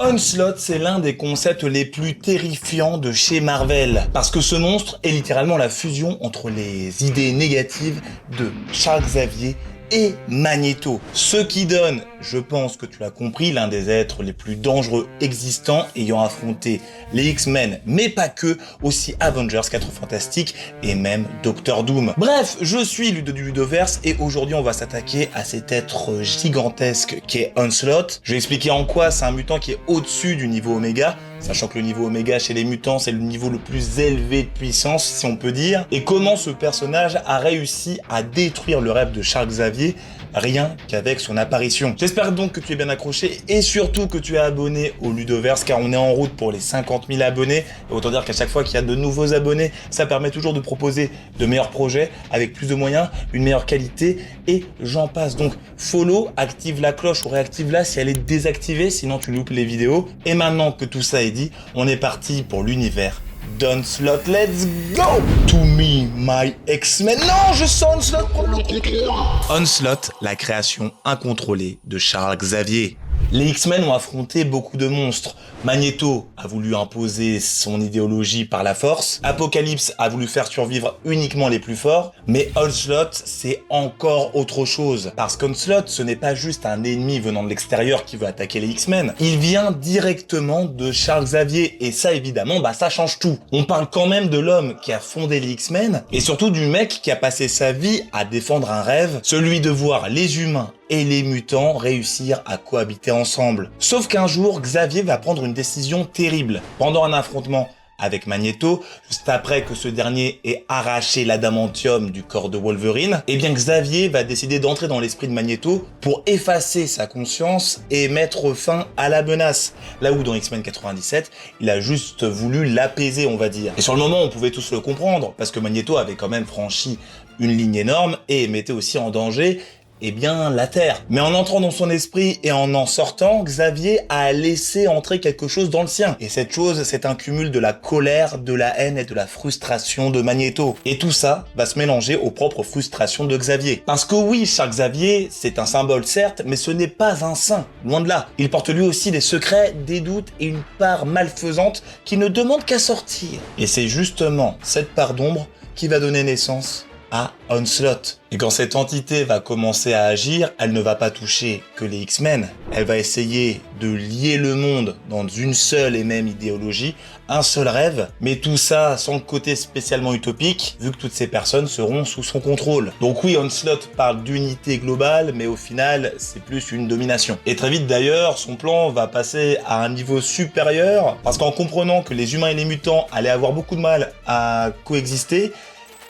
Onslaught, c'est l'un des concepts les plus terrifiants de chez Marvel. Parce que ce monstre est littéralement la fusion entre les idées négatives de Charles Xavier et Magneto. Ce qui donne, je pense que tu l'as compris, l'un des êtres les plus dangereux existants ayant affronté les X-Men, mais pas que, aussi Avengers, 4 Fantastiques et même Doctor Doom. Bref, je suis Ludo du Ludoverse et aujourd'hui on va s'attaquer à cet être gigantesque qu'est Onslaught. Je vais expliquer en quoi c'est un mutant qui est au-dessus du niveau Oméga, sachant que le niveau Oméga chez les mutants c'est le niveau le plus élevé de puissance si on peut dire, et comment ce personnage a réussi à détruire le rêve de Charles Xavier rien qu'avec son apparition. J'espère donc que tu es bien accroché et surtout que tu es abonné au Ludoverse car on est en route pour les 50 000 abonnés. Et autant dire qu'à chaque fois qu'il y a de nouveaux abonnés, ça permet toujours de proposer de meilleurs projets avec plus de moyens, une meilleure qualité et j'en passe. Donc follow, active la cloche ou réactive-la si elle est désactivée, sinon tu loupes les vidéos. Et maintenant que tout ça est dit, on est parti pour l'univers d'Onslaught, let's go! To me, my X-Men. Non, je sens Onslaught. Onslaught, la création incontrôlée de Charles Xavier. Les X-Men ont affronté beaucoup de monstres. Magneto a voulu imposer son idéologie par la force. Apocalypse a voulu faire survivre uniquement les plus forts. Mais Onslaught, c'est encore autre chose. Parce qu'Onslaught, ce n'est pas juste un ennemi venant de l'extérieur qui veut attaquer les X-Men. Il vient directement de Charles Xavier. Et ça, évidemment, ça change tout. On parle quand même de l'homme qui a fondé les X-Men. Et surtout du mec qui a passé sa vie à défendre un rêve. Celui de voir les humains et les mutants réussir à cohabiter ensemble. Sauf qu'un jour, Xavier va prendre une décision terrible. Pendant un affrontement avec Magneto, juste après que ce dernier ait arraché l'adamantium du corps de Wolverine, eh bien Xavier va décider d'entrer dans l'esprit de Magneto pour effacer sa conscience et mettre fin à la menace. Là où dans X-Men 97, il a juste voulu l'apaiser, on va dire. Et sur le moment, on pouvait tous le comprendre, parce que Magneto avait quand même franchi une ligne énorme et mettait aussi en danger la Terre. Mais en entrant dans son esprit et en sortant, Xavier a laissé entrer quelque chose dans le sien. Et cette chose, c'est un cumul de la colère, de la haine et de la frustration de Magneto. Et tout ça va se mélanger aux propres frustrations de Xavier. Parce que oui, Charles Xavier, c'est un symbole certes, mais ce n'est pas un saint. Loin de là. Il porte lui aussi des secrets, des doutes et une part malfaisante qui ne demande qu'à sortir. Et c'est justement cette part d'ombre qui va donner naissance à Onslaught. Et quand cette entité va commencer à agir, elle ne va pas toucher que les X-Men. Elle va essayer de lier le monde dans une seule et même idéologie, un seul rêve, mais tout ça sans le côté spécialement utopique, vu que toutes ces personnes seront sous son contrôle. Donc oui, Onslaught parle d'unité globale, mais au final, c'est plus une domination. Et très vite d'ailleurs, son plan va passer à un niveau supérieur, parce qu'en comprenant que les humains et les mutants allaient avoir beaucoup de mal à coexister,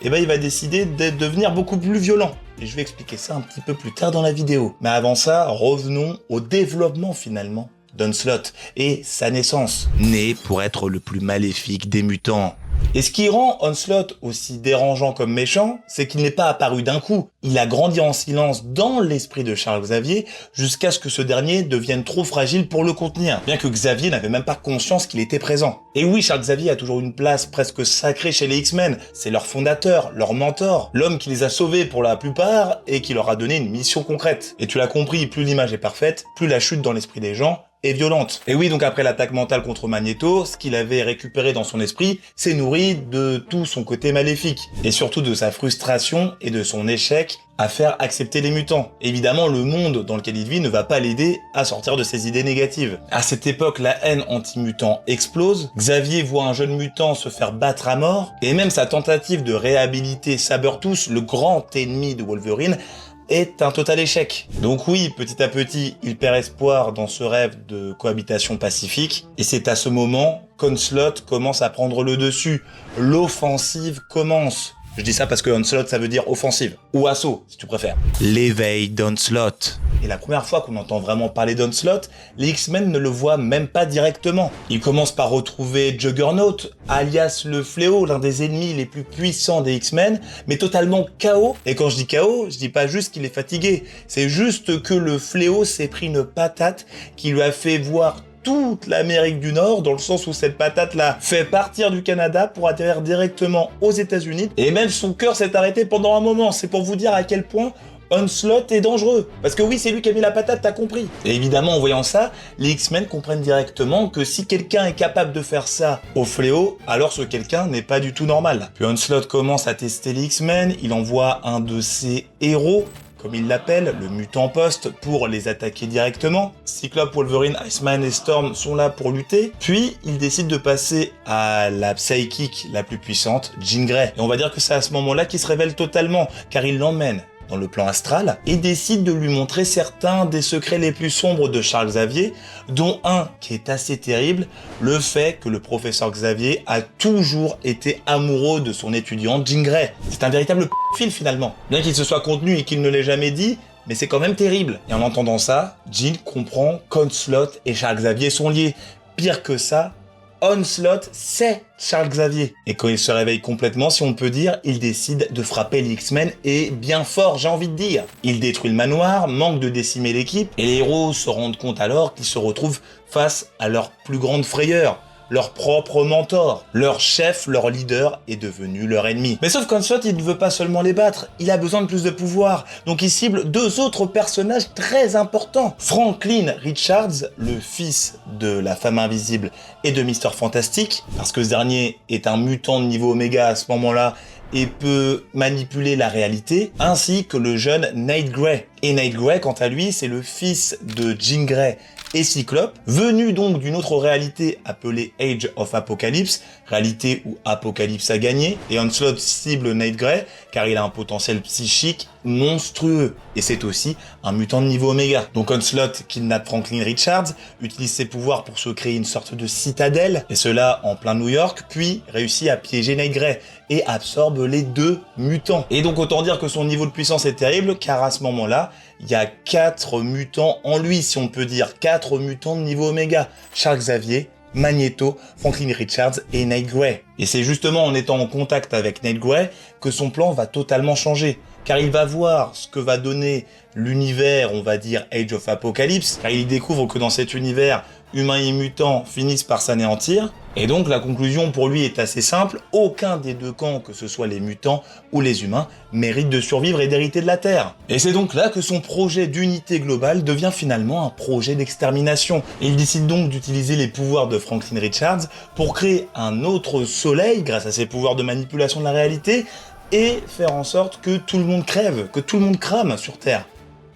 il va décider de devenir beaucoup plus violent. Et je vais expliquer ça un petit peu plus tard dans la vidéo. Mais avant ça, revenons au développement finalement d'Onslaught et sa naissance. Né pour être le plus maléfique des mutants. Et ce qui rend Onslaught aussi dérangeant comme méchant, c'est qu'il n'est pas apparu d'un coup. Il a grandi en silence dans l'esprit de Charles Xavier jusqu'à ce que ce dernier devienne trop fragile pour le contenir, bien que Xavier n'avait même pas conscience qu'il était présent. Et oui, Charles Xavier a toujours une place presque sacrée chez les X-Men. C'est leur fondateur, leur mentor, l'homme qui les a sauvés pour la plupart et qui leur a donné une mission concrète. Et tu l'as compris, plus l'image est parfaite, plus la chute dans l'esprit des gens est violente. Et oui, donc après l'attaque mentale contre Magneto, ce qu'il avait récupéré dans son esprit s'est nourri de tout son côté maléfique, et surtout de sa frustration et de son échec à faire accepter les mutants. Évidemment, le monde dans lequel il vit ne va pas l'aider à sortir de ses idées négatives. À cette époque, la haine anti-mutant explose, Xavier voit un jeune mutant se faire battre à mort, et même sa tentative de réhabiliter Sabertooth, le grand ennemi de Wolverine, est un total échec. Donc oui, petit à petit, il perd espoir dans ce rêve de cohabitation pacifique, et c'est à ce moment qu'Onslaught commence à prendre le dessus. L'offensive commence. Je dis ça parce que Onslaught, ça veut dire offensive, ou assaut, si tu préfères. L'éveil d'Onslaught. Et la première fois qu'on entend vraiment parler d'Onslaught, les X-Men ne le voient même pas directement. Ils commencent par retrouver Juggernaut, alias le Fléau, l'un des ennemis les plus puissants des X-Men, mais totalement KO. Et quand je dis KO, je dis pas juste qu'il est fatigué, c'est juste que le Fléau s'est pris une patate qui lui a fait voir toute l'Amérique du Nord, dans le sens où cette patate-là fait partir du Canada pour atterrir directement aux États-Unis. Et même son cœur s'est arrêté pendant un moment. C'est pour vous dire à quel point Onslaught est dangereux. Parce que oui, c'est lui qui a mis la patate, t'as compris. Et évidemment, en voyant ça, les X-Men comprennent directement que si quelqu'un est capable de faire ça au Fléau, alors ce quelqu'un n'est pas du tout normal. Puis Onslaught commence à tester les X-Men, il envoie un de ses héros, comme il l'appelle, le mutant poste, pour les attaquer directement. Cyclope, Wolverine, Iceman et Storm sont là pour lutter. Puis, il décide de passer à la psychique la plus puissante, Jean Grey. Et on va dire que c'est à ce moment-là qu'il se révèle totalement, car il l'emmène dans le plan astral et décide de lui montrer certains des secrets les plus sombres de Charles Xavier, dont un qui est assez terrible, le fait que le professeur Xavier a toujours été amoureux de son étudiante Jean Grey. C'est un véritable fil finalement. Bien qu'il se soit contenu et qu'il ne l'ait jamais dit, mais c'est quand même terrible. Et en entendant ça, Jean comprend qu'Onslaught et Charles Xavier sont liés. Pire que ça, Onslaught, c'est Charles Xavier. Et quand il se réveille complètement, si on peut dire, il décide de frapper les X-Men, et bien fort, j'ai envie de dire. Il détruit le manoir, manque de décimer l'équipe, et les héros se rendent compte alors qu'ils se retrouvent face à leur plus grande frayeur. Leur propre mentor, leur chef, leur leader est devenu leur ennemi. Mais sauf qu'Onslaught, il ne veut pas seulement les battre, il a besoin de plus de pouvoir. Donc il cible deux autres personnages très importants. Franklin Richards, le fils de la femme invisible et de Mister Fantastic, parce que ce dernier est un mutant de niveau Oméga à ce moment-là, et peut manipuler la réalité, ainsi que le jeune Nate Grey. Et Nate Grey, quant à lui, c'est le fils de Jean Grey et Cyclope, venu donc d'une autre réalité appelée Age of Apocalypse, réalité où Apocalypse a gagné, et Onslaught cible Nate Grey car il a un potentiel psychique monstrueux, et c'est aussi un mutant de niveau Oméga. Donc Onslaught kidnappe Franklin Richards, utilise ses pouvoirs pour se créer une sorte de citadelle, et cela en plein New York, puis réussit à piéger Nate Grey, et absorbe les deux mutants. Et donc autant dire que son niveau de puissance est terrible, car à ce moment-là, il y a 4 mutants en lui, si on peut dire, 4 mutants de niveau Oméga. Charles Xavier, Magneto, Franklin Richards et Nate Grey. Et c'est justement en étant en contact avec Nate Grey que son plan va totalement changer. Car il va voir ce que va donner l'univers, on va dire Age of Apocalypse, car il découvre que dans cet univers, humains et mutants finissent par s'anéantir. Et donc la conclusion pour lui est assez simple, aucun des deux camps, que ce soit les mutants ou les humains, mérite de survivre et d'hériter de la Terre. Et c'est donc là que son projet d'unité globale devient finalement un projet d'extermination. Et il décide donc d'utiliser les pouvoirs de Franklin Richards pour créer un autre soleil grâce à ses pouvoirs de manipulation de la réalité et faire en sorte que tout le monde crève, que tout le monde crame sur Terre.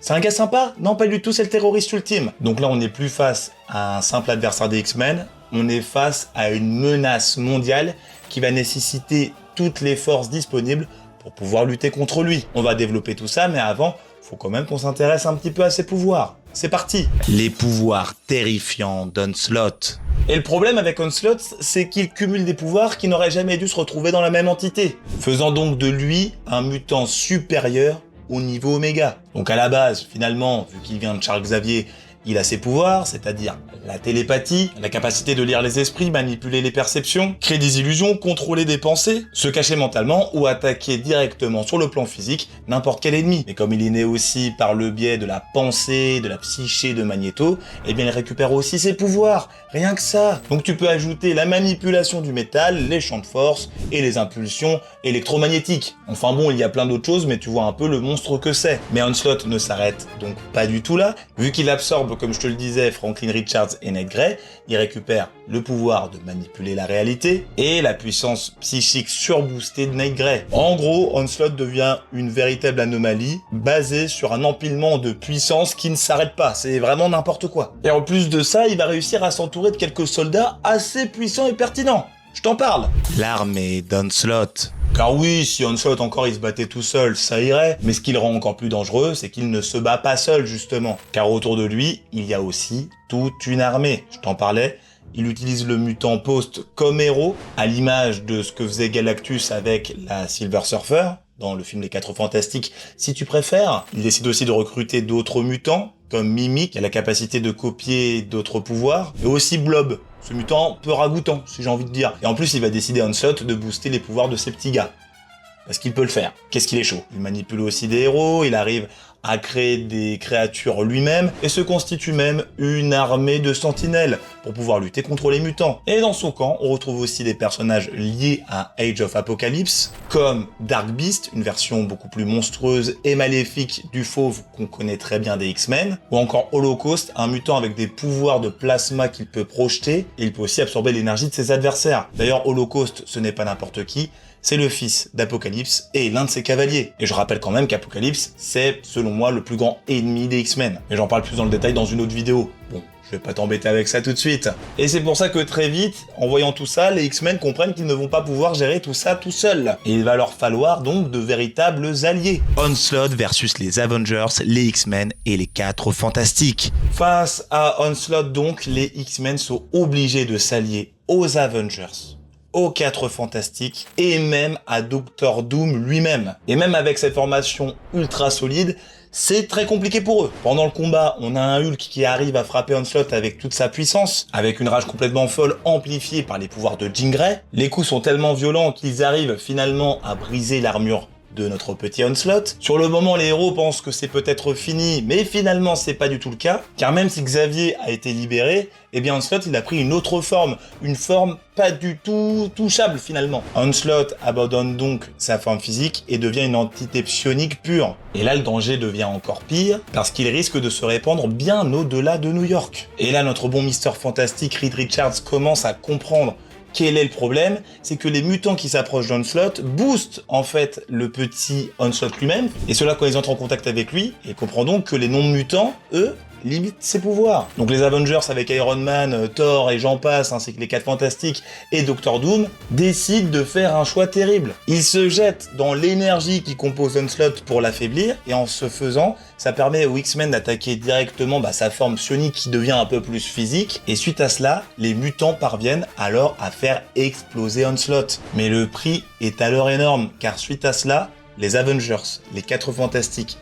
C'est un gars sympa? Non, pas du tout, c'est le terroriste ultime. Donc là, on n'est plus face à un simple adversaire des X-Men, on est face à une menace mondiale qui va nécessiter toutes les forces disponibles pour pouvoir lutter contre lui. On va développer tout ça, mais avant, faut quand même qu'on s'intéresse un petit peu à ses pouvoirs. C'est parti! Les pouvoirs terrifiants d'Onslaught. Et le problème avec Onslaught, c'est qu'il cumule des pouvoirs qui n'auraient jamais dû se retrouver dans la même entité, faisant donc de lui un mutant supérieur au niveau Oméga. Donc à la base, finalement, vu qu'il vient de Charles Xavier, il a ses pouvoirs, c'est-à-dire la télépathie, la capacité de lire les esprits, manipuler les perceptions, créer des illusions, contrôler des pensées, se cacher mentalement ou attaquer directement sur le plan physique n'importe quel ennemi. Mais comme il est né aussi par le biais de la pensée, de la psyché de Magneto, eh bien il récupère aussi ses pouvoirs, rien que ça. Donc tu peux ajouter la manipulation du métal, les champs de force et les impulsions électromagnétiques. Enfin bon, il y a plein d'autres choses, mais tu vois un peu le monstre que c'est. Mais Onslaught ne s'arrête donc pas du tout là, vu qu'il absorbe, comme je te le disais, Franklin Richards et Nate Grey, il récupère le pouvoir de manipuler la réalité et la puissance psychique surboostée de Nate Grey. En gros, Onslaught devient une véritable anomalie basée sur un empilement de puissance qui ne s'arrête pas. C'est vraiment n'importe quoi. Et en plus de ça, il va réussir à s'entourer de quelques soldats assez puissants et pertinents. Je t'en parle. L'armée d'Onslaught. Car oui, si Onslaught encore il se battait tout seul, ça irait, mais ce qui le rend encore plus dangereux, c'est qu'il ne se bat pas seul justement, car autour de lui, il y a aussi toute une armée. Je t'en parlais, il utilise le mutant Post comme héros, à l'image de ce que faisait Galactus avec la Silver Surfer, dans le film Les 4 Fantastiques, si tu préfères. Il décide aussi de recruter d'autres mutants, comme Mimic, qui a la capacité de copier d'autres pouvoirs, et aussi Blob, ce mutant peu ragoûtant, si j'ai envie de dire. Et en plus, il va décider Onslaught de booster les pouvoirs de ces petits gars. parce qu'il peut le faire. Qu'est-ce qu'il est chaud? Il manipule aussi des héros, il arrive à créer des créatures lui-même et se constitue même une armée de sentinelles pour pouvoir lutter contre les mutants. Et dans son camp, on retrouve aussi des personnages liés à Age of Apocalypse, comme Dark Beast, une version beaucoup plus monstrueuse et maléfique du fauve qu'on connaît très bien des X-Men, ou encore Holocaust, un mutant avec des pouvoirs de plasma qu'il peut projeter, et il peut aussi absorber l'énergie de ses adversaires. D'ailleurs, Holocaust, ce n'est pas n'importe qui, c'est le fils d'Apocalypse et l'un de ses cavaliers. Et je rappelle quand même qu'Apocalypse, c'est, selon moi, le plus grand ennemi des X-Men. Mais j'en parle plus dans le détail dans une autre vidéo. Bon, je vais pas t'embêter avec ça tout de suite. Et c'est pour ça que très vite, en voyant tout ça, les X-Men comprennent qu'ils ne vont pas pouvoir gérer tout ça tout seuls. Et il va leur falloir donc de véritables alliés. Onslaught versus les Avengers, les X-Men et les 4 Fantastiques. Face à Onslaught donc, les X-Men sont obligés de s'allier aux Avengers, aux 4 Fantastiques et même à Doctor Doom lui-même. Et même avec cette formation ultra solide, c'est très compliqué pour eux. Pendant le combat, on a un Hulk qui arrive à frapper Onslaught avec toute sa puissance, avec une rage complètement folle amplifiée par les pouvoirs de Jean Grey. Les coups sont tellement violents qu'ils arrivent finalement à briser l'armure de notre petit Onslaught. Sur le moment, les héros pensent que c'est peut-être fini, mais finalement c'est pas du tout le cas, car même si Xavier a été libéré, eh bien Onslaught il a pris une autre forme, une forme pas du tout touchable finalement. Onslaught abandonne donc sa forme physique et devient une entité psionique pure. Et là le danger devient encore pire, parce qu'il risque de se répandre bien au-delà de New York. Et là notre bon Mister Fantastic Reed Richards commence à comprendre quel est le problème, c'est que les mutants qui s'approchent d'Onslaught boostent en fait le petit Onslaught lui-même, et cela quand ils entrent en contact avec lui, et comprend donc que les non-mutants, eux, limitent ses pouvoirs. Donc les Avengers avec Iron Man, Thor et j'en passe, ainsi que les 4 Fantastiques et Doctor Doom, décident de faire un choix terrible. Ils se jettent dans l'énergie qui compose Onslaught pour l'affaiblir, et en ce faisant, ça permet aux X-Men d'attaquer directement sa forme psionique qui devient un peu plus physique, et suite à cela, les mutants parviennent alors à faire exploser Onslaught. Mais le prix est alors énorme, car suite à cela, les Avengers, les 4 Fantastiques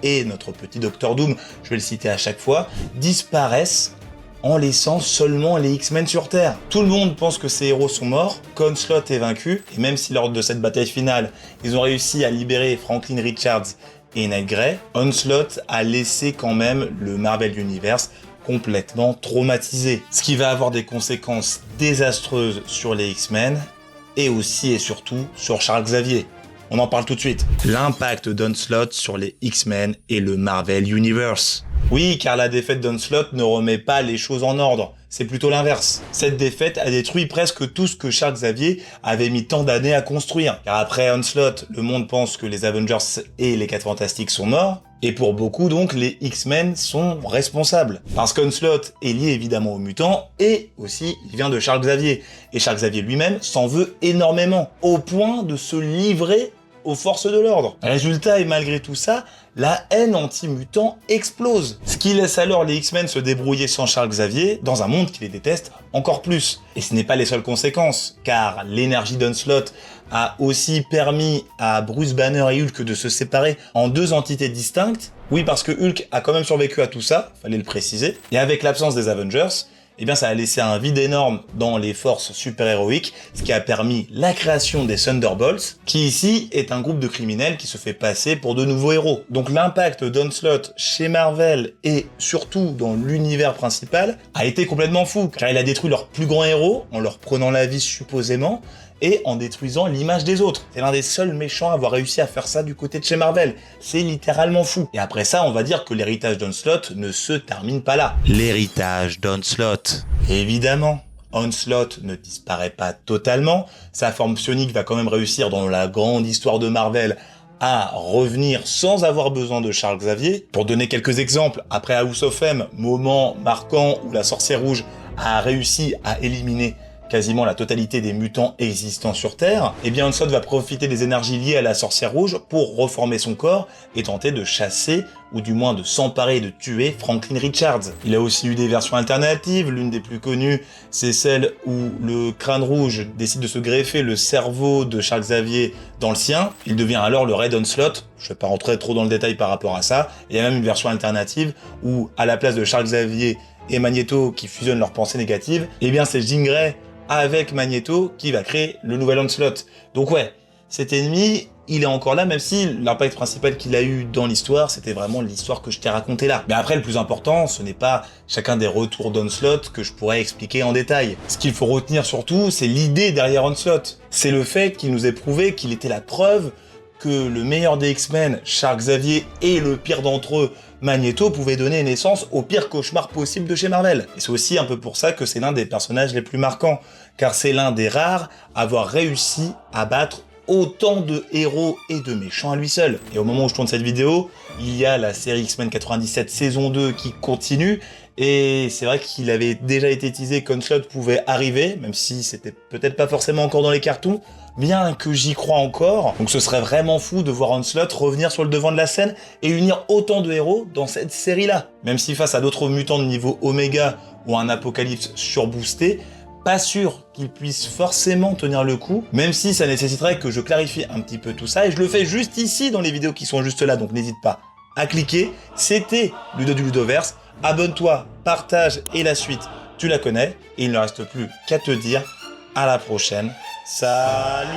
et notre petit Doctor Doom, je vais le citer à chaque fois, disparaissent en laissant seulement les X-Men sur Terre. Tout le monde pense que ces héros sont morts, qu'Onslaught est vaincu, et même si lors de cette bataille finale, ils ont réussi à libérer Franklin Richards et Night Grey, Onslaught a laissé quand même le Marvel Universe complètement traumatisé. Ce qui va avoir des conséquences désastreuses sur les X-Men, et aussi et surtout sur Charles Xavier. On en parle tout de suite. L'impact d'Onslaught sur les X-Men et le Marvel Universe. Oui, car la défaite d'Onslaught ne remet pas les choses en ordre. C'est plutôt l'inverse. Cette défaite a détruit presque tout ce que Charles Xavier avait mis tant d'années à construire. Car après Onslaught, le monde pense que les Avengers et les 4 Fantastiques sont morts. Et pour beaucoup donc, les X-Men sont responsables. Parce qu'Onslaught est lié évidemment aux mutants, et aussi il vient de Charles Xavier. Et Charles Xavier lui-même s'en veut énormément, au point de se livrer aux forces de l'ordre. Résultat, et malgré tout ça, la haine anti-mutant explose. Ce qui laisse alors les X-Men se débrouiller sans Charles Xavier, dans un monde qui les déteste encore plus. Et ce n'est pas les seules conséquences, car l'énergie d'Onslaught a aussi permis à Bruce Banner et Hulk de se séparer en 2 entités distinctes. Oui, parce que Hulk a quand même survécu à tout ça, fallait le préciser. Et avec l'absence des Avengers, eh bien ça a laissé un vide énorme dans les forces super-héroïques, ce qui a permis la création des Thunderbolts, qui ici est un groupe de criminels qui se fait passer pour de nouveaux héros. Donc l'impact d'Onslaught chez Marvel et surtout dans l'univers principal a été complètement fou, car il a détruit leurs plus grands héros en leur prenant la vie supposément, et en détruisant l'image des autres. C'est l'un des seuls méchants à avoir réussi à faire ça du côté de chez Marvel. C'est littéralement fou. Et après ça, on va dire que l'héritage d'Onslaught ne se termine pas là. L'héritage d'Onslaught. Évidemment, Onslaught ne disparaît pas totalement. Sa forme psionique va quand même réussir dans la grande histoire de Marvel à revenir sans avoir besoin de Charles Xavier. Pour donner quelques exemples, après House of M, moment marquant où la sorcière rouge a réussi à éliminer quasiment la totalité des mutants existants sur Terre, eh bien Onslaught va profiter des énergies liées à la sorcière rouge pour reformer son corps et tenter de chasser, ou du moins de s'emparer et de tuer Franklin Richards. Il a aussi eu des versions alternatives, l'une des plus connues, c'est celle où le crâne rouge décide de se greffer le cerveau de Charles Xavier dans le sien. Il devient alors le Red Onslaught. Je vais pas rentrer trop dans le détail par rapport à ça. Il y a même une version alternative où, à la place de Charles Xavier et Magneto qui fusionnent leurs pensées négatives, eh bien c'est Jean Grey avec Magneto qui va créer le nouvel Onslaught. Donc ouais, cet ennemi, il est encore là, même si l'impact principal qu'il a eu dans l'histoire, c'était vraiment l'histoire que je t'ai racontée là. Mais après, le plus important, ce n'est pas chacun des retours d'Onslaught que je pourrais expliquer en détail. Ce qu'il faut retenir surtout, c'est l'idée derrière Onslaught. C'est le fait qu'il nous ait prouvé qu'il était la preuve que le meilleur des X-Men, Charles Xavier, et le pire d'entre eux, Magneto, pouvaient donner naissance au pire cauchemar possible de chez Marvel. Et c'est aussi un peu pour ça que c'est l'un des personnages les plus marquants, car c'est l'un des rares à avoir réussi à battre autant de héros et de méchants à lui seul. Et au moment où je tourne cette vidéo, il y a la série X-Men 97 saison 2 qui continue, et c'est vrai qu'il avait déjà été teasé qu'Onslaught pouvait arriver, même si c'était peut-être pas forcément encore dans les cartons, bien que j'y crois encore. Donc ce serait vraiment fou de voir Onslaught revenir sur le devant de la scène et unir autant de héros dans cette série-là. Même si face à d'autres mutants de niveau Oméga ou un Apocalypse surboosté, pas sûr qu'il puisse forcément tenir le coup, même si ça nécessiterait que je clarifie un petit peu tout ça, et je le fais juste ici dans les vidéos qui sont juste là, donc n'hésite pas à cliquer. C'était Ludo du Ludoverse, abonne-toi, partage, et la suite, tu la connais, et il ne reste plus qu'à te dire à la prochaine. Salut!